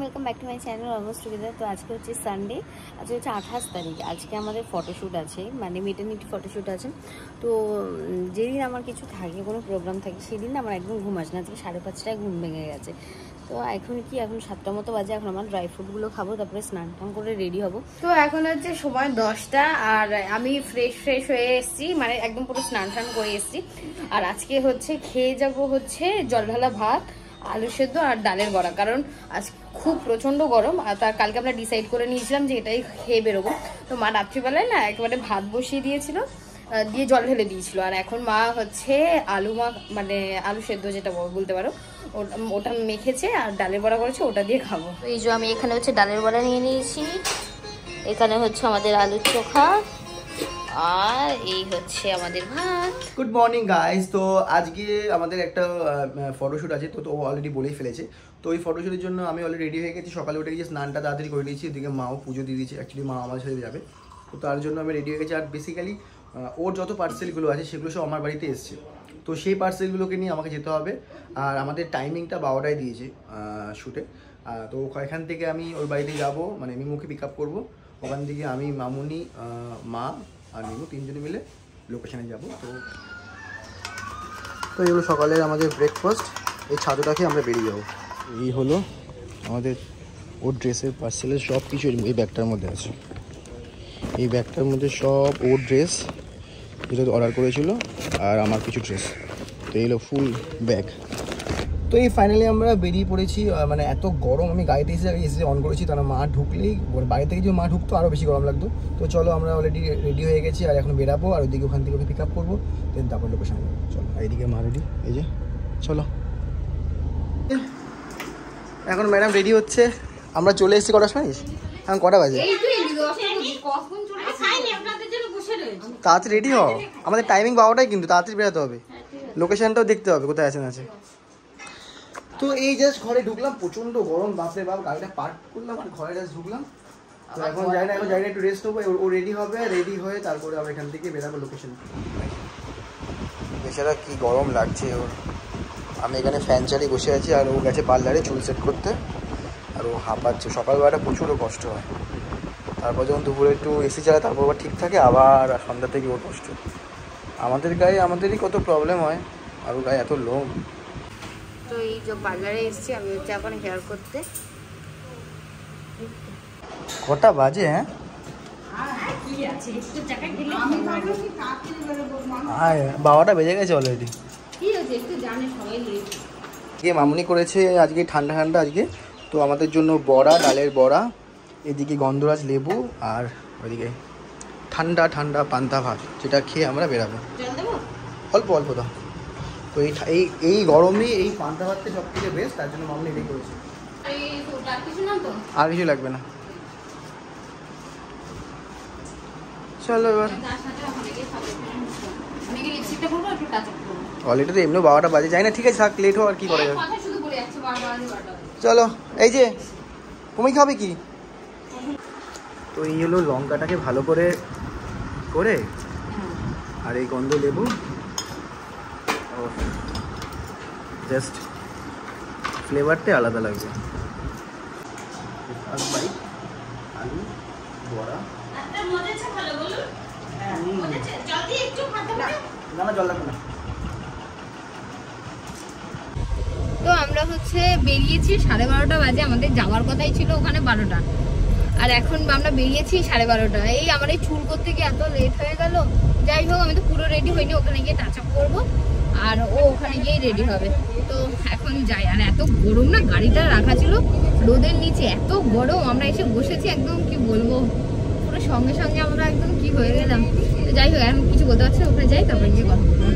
Welcome back to my channel almost together. তো আজকে হচ্ছে সানডে, আজকে হচ্ছে 28 তারিখ। আজকে আমাদের ফটোশ্যুট আছে, মানে মেটারনিটি ফটোশ্যুট আছে। তো যেদিন আমার কিছু থাকে, কোনো প্রোগ্রাম থাকে, সেদিন আমার একদম ঘুম আসে না। আজকে 5:30টায় ঘুম ভেঙে গেছে। তো এখন 7টা মতো বাজে। এখন আমার ড্রাই ফ্রুটগুলো খাবো, তারপরে স্নান টান করে রেডি হবো। তো এখন হচ্ছে সময় 10টা, আর আমি ফ্রেশ হয়ে এসেছি, মানে একদম পুরো স্নান টান করে এসেছি। আর আজকে হচ্ছে খেয়ে যাবো হচ্ছে জল ঢালা ভাত, আলু সেদ্ধ আর ডালের বড়া। কারণ আজ খুব প্রচণ্ড গরম, আর তার কালকে আমরা ডিসাইড করে নিয়েছিলাম যে এটাই খেয়ে বেরোবো। তো মা রাত্রিবেলায় না একেবারে ভাত বসিয়ে দিয়েছিল, দিয়ে জল ঢেলে দিয়েছিল। আর এখন মা হচ্ছে মানে আলু সেদ্ধ যেটা বলতে পারো, ওটা মেখেছে আর ডালের বড়া করেছে, ওটা দিয়ে খাবো। এই যে আমি এখানে হচ্ছে ডালের বড়া নিয়ে নিয়েছি, এখানে হচ্ছে আমাদের আলুর চোখা, আর এই হচ্ছে আমাদের ভাত। Good morning guys. তো আজকে আমাদের একটা ফটোশ্যুট আছে, তো অলরেডি বলেই ফেলেছে। তো ওই ফটোশ্যুটের জন্য আমি অলরেডি রেডি হয়ে গেছি। সকালে উঠে গিয়ে স্নানটা তাড়াতাড়ি করে নিয়েছি, এদিকে মাও পুজো দিয়ে দিয়েছি। অ্যাকচুয়ালি মা আমার সাথে যাবে, তো তার জন্য আমি রেডি হয়ে গেছি। আর বেসিক্যালি ওর যত পার্সেলগুলো আছে সেগুলো সব আমার বাড়িতে এসছে, তো সেই পার্সেলগুলোকে নিয়ে আমাকে যেতে হবে। আর আমাদের টাইমিংটা 12টায় দিয়েছে শ্যুটে। তো এখান থেকে আমি ওর বাড়িতে যাব, মানে মিমুকে পিক আপ করবো। ওখান থেকে আমি, মামুনি, মা আর মিমু তিনজনে মিলে লোকেশানে যাব। তো এগুলো সকালের আমাদের ব্রেকফাস্ট। এই ছাতুটাকে আমরা বেরিয়ে যাব। এই হলো আমাদের ওর ড্রেসের পার্সেলের সব কিছু এই ব্যাগটার মধ্যে আছে। এই ব্যাগটার মধ্যে সব ওর ড্রেস যেটা অর্ডার করেছিল, আর আমার কিছু ড্রেস। তো এই হলো ফুল ব্যাগ। তো এই ফাইনালি আমরা বেরিয়ে পড়েছি। মানে এত গরম, আমি গাড়িতে এসে অন করেছি, তারা মা ঢুকলেই, বাড়ি থেকে যে মা ঢুকতো আরও বেশি গরম লাগতো। তো চলো, আমরা অলরেডি রেডি হয়ে গেছি, আর এখন বেরাবো। আর ওইদিকে ওখান থেকে ওকে পিক আপ করবো, দেন তারপর লোকেশানে যাবো। চলো, আর এইদিকে মা রেডি, এই যে চলো। এখন ম্যাডাম রেডি হচ্ছে, আমরা চলে এসেছি। কটার সময়? এখন কটা বাজে? তাড়াতাড়ি রেডি হও, আমাদের টাইমিং 12টাই, কিন্তু তাড়াতাড়ি বেরোতে হবে। লোকেশনটাও দেখতে হবে কোথায় আছেন আছে। তো এই জাস্ট ঘরে ঢুকলাম, প্রচন্ড গরম, বাপরে বাপ। গাড়িটা পার্ক করলাম আর ঘরে জাস্ট ঢুকলাম। তো এখন যাই না, একটু রেস্ট নেবো। ও রেডি হবে, রেডি হয়ে তারপরে আমরা এখান থেকে বেরাবো লোকেশন। এছাড়া কি গরম লাগছে ওর। আমি এখানে ফ্যান চালিয়ে বসে আছি, আর ও গেছে পার্লারে চুল সেট করতে, আর ও হাঁপাচ্ছে। সকালবেলাটা প্রচুর কষ্ট হয়, তারপর যখন দুপুরে একটু এসি চালায় তারপর আবার ঠিক থাকে, আবার সন্ধ্যা থেকে ওর কষ্ট। আমাদের গায়ে আমাদেরই কত প্রবলেম হয়, আর ওর গায়ে এত লোম। তো এই যে পার্লারে এসেছি আমি হচ্ছে এখন হেয়ার করতে। কটা বাজে? হ্যাঁ, হ্যাঁ 12টা বেজে গেছে অলরেডি। আজকে মামুনি করেছে আজকে ঠান্ডা ঠান্ডা আজকে। তো আমাদের জন্য বড়া, ডালের বড়া, এদিকে গন্ধরাজ লেবু, আর ওইদিকে ঠান্ডা ঠান্ডা পান্তা ভাত, যেটা খেয়ে আমরা বেরাবো। অল্প অল্প দাও। তো এই গরমে এই পান্তা ভাতটা সব থেকে বেস্ট, তার জন্য মামুনি এটাই করেছে। আর কিছু লাগবে না। চলো এবার। অলরেডি তো এমনি 12টা বাজে, যাই না, ঠিক আছে থাক, লেট হো, আর কি করা যাবে। চলো, এই যে তুমি খাবে কি? তো এই হলো লঙ্কাটাকে ভালো করে করে, আর এই গন্ধ লেবু, জাস্ট ফ্লেভারটা আলাদা লাগবে। আলু বড়া, না জল লাগবে না। তো আমরা হচ্ছে বেরিয়েছি 12:30 বাজে, আমাদের যাওয়ার কথাই ছিল ওখানে 12টা, আর এখন আমরা বেরিয়েছি 12:30। এই আমার এই চুল করতে গিয়ে এত লেট হয়ে গেল। যাই হোক, আমি তো পুরো রেডি হইনি, ওখানে গিয়ে টাচ আপ করবো, আর ও ওখানে গিয়েই রেডি হবে। তো এখন যাই। আর এত গরম না, গাড়িটা রাখা ছিল রোদের নিচে, এত গরম। আমরা এসে বসেছি, একদম কি বলবো, পুরো সঙ্গে সঙ্গে আমরা একদম কি হয়ে গেলাম। তো যাই হোক, এখন কিছু বলতে পারছি না, ওখানে যাই তারপরে গিয়ে কথা বলবো।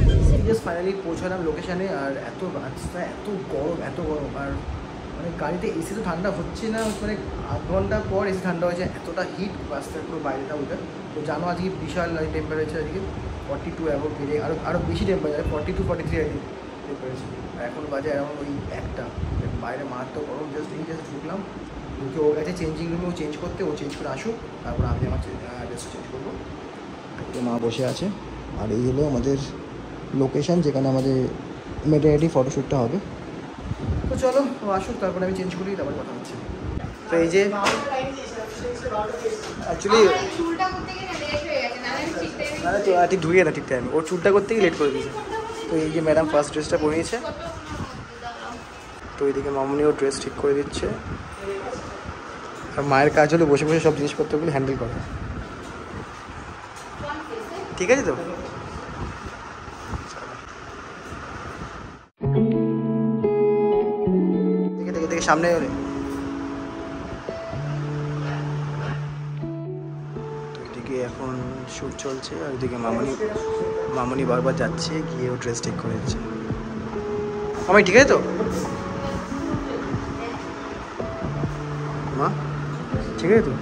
জাস্ট ফাইনালি পৌঁছালাম লোকেশানে, আর এত রাস্তা এত গরম, আর মানে গাড়িতে এসি তো ঠান্ডা হচ্ছে না, মানে আধ ঘন্টা পর এসি ঠান্ডা হয়েছে, এতটা হিট রাস্তায় পুরো বাইরেটা ওটা। তো জানো আজকে বিশাল টেম্পারেচার, আজকে 42 অ্যাবভ বেড়ে আরও বেশি টেম্পারেচার, 42-43 আর কি টেম্পারেচার। আর এখন বাজে এখন ওই একটা, বাইরে মারাত্মক গরম। জাস্ট ঢুকলাম, ঢুকে ও গেছে চেঞ্জিং রুমে, ও চেঞ্জ করতে, ও চেঞ্জ করে আসুক, তারপর আমি আমার ড্রেস চেঞ্জ করবো। তো মা বসে আছে, আর এই হলো আমাদের লোকেশান যেখানে আমাদের মেটারনিটি ফটোশ্যুটটা হবে। তো চলো ও আসুক, তারপরে আমি চেঞ্জ করি, তারপরে কথা হচ্ছে। তো এই যে অ্যাকচুয়ালি তো ঠিক ঢুকিয়ে না ঠিক টাইম, ওর চুলটা করতে গিয়ে লেট করে দিয়েছে। তো এই যে ম্যাডাম ফার্স্ট ড্রেসটা পরে নিয়েছে, তো এইদিকে মামনি ওর ড্রেস ঠিক করে দিচ্ছে। আর মায়ের কাজ হলো বসে বসে সব জিনিসপত্রগুলো হ্যান্ডেল করা। ঠিক আছে তো? দেখে দেখে সামনে এদিকে এখন শ্যুট চলছে, আর ওইদিকে মামনি বারবার যাচ্ছে, গিয়ে ও ড্রেস ঠিক করে দিচ্ছে। আমি ঠিক আছে তো মা? ঠিক আছে তো?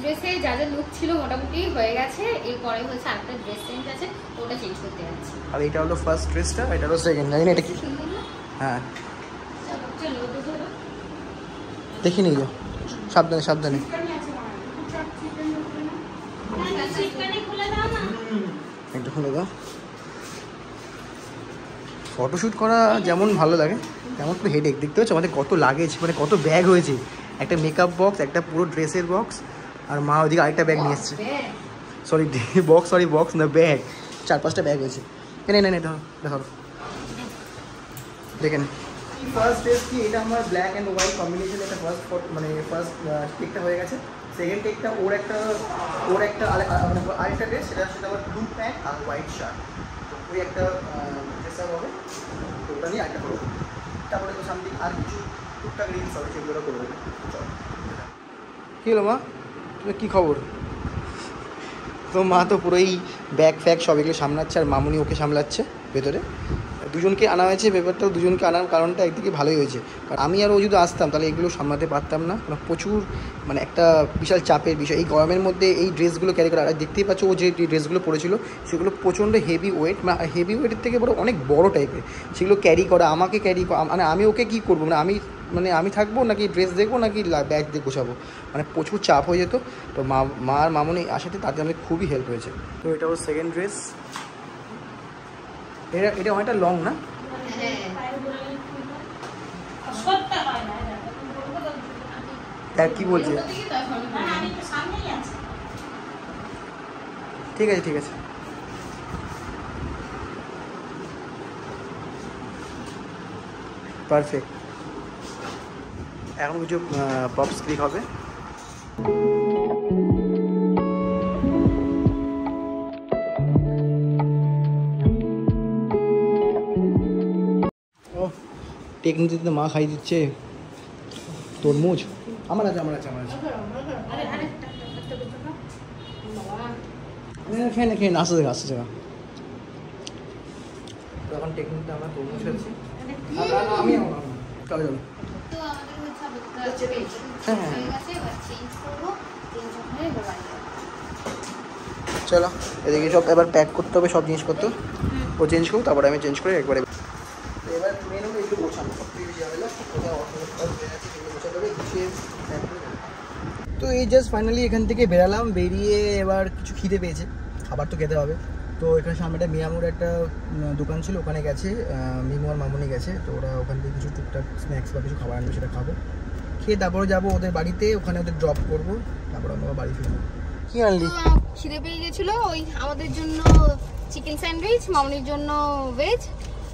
ড্রেসে যা যা লুক ছিল মোটামুটি হয়ে গেছে, এরপরে হচ্ছে আরেকটা ড্রেস চেঞ্জ আছে, ওটা চেঞ্জ করতে যাচ্ছি। আর এটা হলো ফার্স্ট ড্রেসটা, এটা হলো সেকেন্ড। জানি না এটা কি। হ্যাঁ দেখি নিয়ে যাও, সাবধানে সাবধানে। একটু খুলে দাও। ফটোশ্যুট করা যেমন ভালো লাগে তেমন একটু হেডেক। দেখতে পাচ্ছ আমাদের কত লাগেজ, মানে কত ব্যাগ হয়েছে। একটা মেকআপ বক্স, একটা পুরো ড্রেসের বক্স, আর মা ওদিকে আরেকটা ব্যাগ নিয়ে এসছে। সরি বক্স না ব্যাগ, 4-5টা ব্যাগ হয়েছে। এনে এনে ধরো দেখো, দেখেন ফার্স্ট ড্রেস কি এটা আমার ব্ল্যাক অ্যান্ড হোয়াইট কম্বিনেশন। এটা মানে ফার্স্ট টেকটা হয়ে গেছে। সেকেন্ড টেকটা ওর একটা মানে আরেকটা ড্রেস, সেটা আমার ব্লু প্যান্ট আর হোয়াইট শার্ট। তো ওই একটা ড্রেস হবে, তো ওটা নিয়ে একটা করবো। তারপরে তো সামথিং আর কিছু টুকটাক রিলস হবে, সেগুলো করবো। চলো। কী হলো মা, তোমার কী খবর? তো মা তো পুরোই ব্যাগ ফ্যাগ সব এগুলো সামলাচ্ছে, আর মামুনি ওকে সামলাচ্ছে ভেতরে। দুজনকে আনা হয়েছে, ব্যাপারটাও দুজনকে আনার কারণটা একদিকে ভালোই হয়েছে, কারণ আমি আর ও যদি আসতাম তাহলে এগুলো সামলাতে পারতাম না। প্রচুর মানে একটা বিশাল চাপের বিষয় এই গরমের মধ্যে এই ড্রেসগুলো ক্যারি করা। আর দেখতেই পাচ্ছ ও যে ড্রেসগুলো পরেছিল সেগুলো প্রচণ্ড হেভি ওয়েট, মানে হেভি ওয়েটের থেকে বড় অনেক বড় টাইপের। সেগুলো ক্যারি করা, আমাকে ক্যারি মানে আমি ওকে কী করবো, মানে আমি থাকবো নাকি ড্রেস দেখবো নাকি ব্যাগ দিয়ে গোছাবো, মানে প্রচুর চাপ হয়ে যেত। তো মা আর মামুনি আসাতে তাতে আমাদের খুবই হেল্প হয়েছে। তো এটা ওর সেকেন্ড ড্রেস। এটা অনেকটা লং না? হ্যাঁ কি বলছে? ঠিক আছে ঠিক আছে। পারফেক্ট। এখন কিছু পপস ক্লিক হবে। টেকনিক দিতে মা খাই দিচ্ছে তরমুজ। আমার আছে খেয়ে না খেয়ে না, আসতে দেখা। তো এখন টেকনিকটা আমরা তরমুজ খাচ্ছি। আমি চলো হ্যাঁ চলো এদিকে সব এবার প্যাক করতে হবে, সব জিনিসপত্র ও চেঞ্জ করবো, তারপরে আমি চেঞ্জ করে একবারে। এবার মেন হলো একটু গোছানো, সব কিছু ঝামেলা তো এই জাস্ট ফাইনালি এখান থেকে বেরালাম। বেরিয়ে এবার কিছু খিদে পেয়েছে, খাবার তো খেতে হবে। তো এখানে সামনে একটা মিয়ামুর একটা দোকান ছিল, ওখানে গেছে মিমু আর মামুনি গেছে। তো ওরা ওখান থেকে কিছু টুকটাক স্ন্যাক্স বা কিছু খাবার আনবে, সেটা খাবো। খেয়ে তারপরে যাবো ওদের বাড়িতে, ওখানে ওদের ড্রপ করবো, তারপর আমরা বাড়ি ফিরবো। কি আনলি? খিদে পেয়ে গেছিলো, ওই আমাদের জন্য চিকেন স্যান্ডউইচ, মামুনির জন্য ভেজ,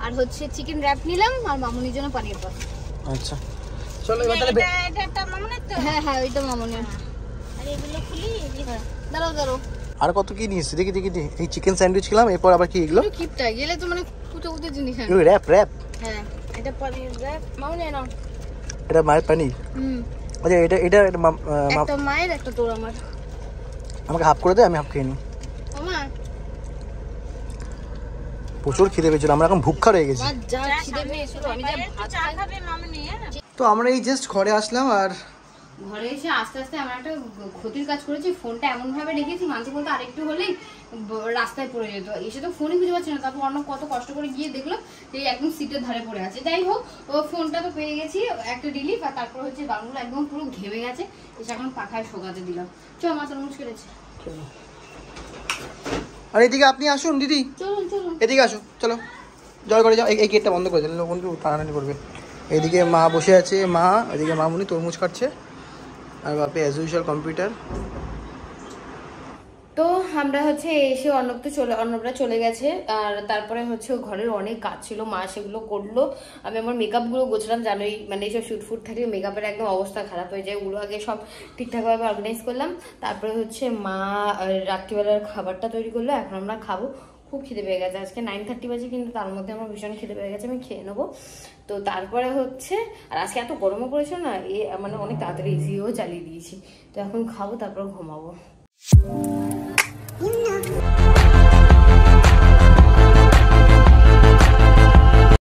আর হচ্ছে চিকেন র‍্যাপ নিলাম, আর মামুনির জন্য পানির পদ। আচ্ছা চলো এবার তাহলে। এটা একটা মামুনের তো? হ্যাঁ হ্যাঁ ওইটা মামুনের। আর এগুলো খুলি, দাঁড়াও। আর কত কি নিস? দেখি এই চিকেন স্যান্ডউইচ খেলাম, এরপর আবার কি এগুলো? কিপটা গেলে তো মানে কুচো জিনিস। এগুলো র‍্যাপ। হ্যাঁ এটা পানির র‍্যাপ, মামুনি নাও। এটা মায়ের পানির। আচ্ছা এটা একটা মায়ের, একটা তোর আমার। আমাকে হাফ করে দে, আমি হাফ খেয়ে নিই। ওমা প্রচুর খিদে পেয়েছিল, আমরা এখন ভুক্খা রয়ে গেছি। তো আমরা এই জাস্ট ঘরে আসলাম, আর ঘরে এসে আস্তে আস্তে আমরা একটা ক্ষতির কাজ করেছি। ফোনটা এমন ভাবে রেখেছি, মানছি বলতে আরেকটু হলেই রাস্তায় পড়ে যেত। এসে তো ফোনই খুঁজে পাচ্ছি না, তারপর অন্য কত কষ্ট করে গিয়ে দেখলো যে একদম সিটের ধারে পড়ে আছে। যাই হোক, ও ফোনটা তো পেয়ে গেছি, একটা রিলিফ। আর তারপর হচ্ছে বাংলা একদম পুরো ঘেমে গেছে, এসে এখন পাখায় শোকাতে দিলাম। চল মা তরমুজ কেটেছে। আর এদিকে আপনি আসুন দিদি, চলুন চলুন, এদিকে আসো, চলো জয় করে যাও। এই গেটটা বন্ধ করে দিলেন, বন্ধু টানাটানি করবে। এইদিকে মা বসে আছে, মা এদিকে মামুনি তরমুজ কাটছে, আর বাপে অ্যাজ ইউজুয়াল কম্পিউটার। তো আমরা হচ্ছে এসে অর্ণবরা চলে গেছে। আর তারপরে হচ্ছে ঘরের অনেক কাজ ছিল, মা সেগুলো করলো। আমি আমার মেকআপ গুলো গোছলাম, জানোই মানে এইসব শুট ফুট থাকলে মেকআপের একদম অবস্থা খারাপ হয়ে যায়, ওগুলো আগে সব ঠিকঠাকভাবে অর্গানাইজ করলাম। তারপরে হচ্ছে মা রাত্রিবেলার খাবারটা তৈরি করলো, এখন আমরা খাবো। খুব খিদে পেয়ে গেছে, আজকে 9:30 বাজে, কিন্তু তার মধ্যে আমার ভীষণ খিদে পেয়ে গেছে, আমি খেয়ে নেবো। তো তারপরে হচ্ছে, আর আজকে এত গরমও পড়েছিল না, মানে অনেক তাড়াতাড়ি এসিও চালিয়ে দিয়েছি। তো এখন খাবো, তারপর ঘুমাবো।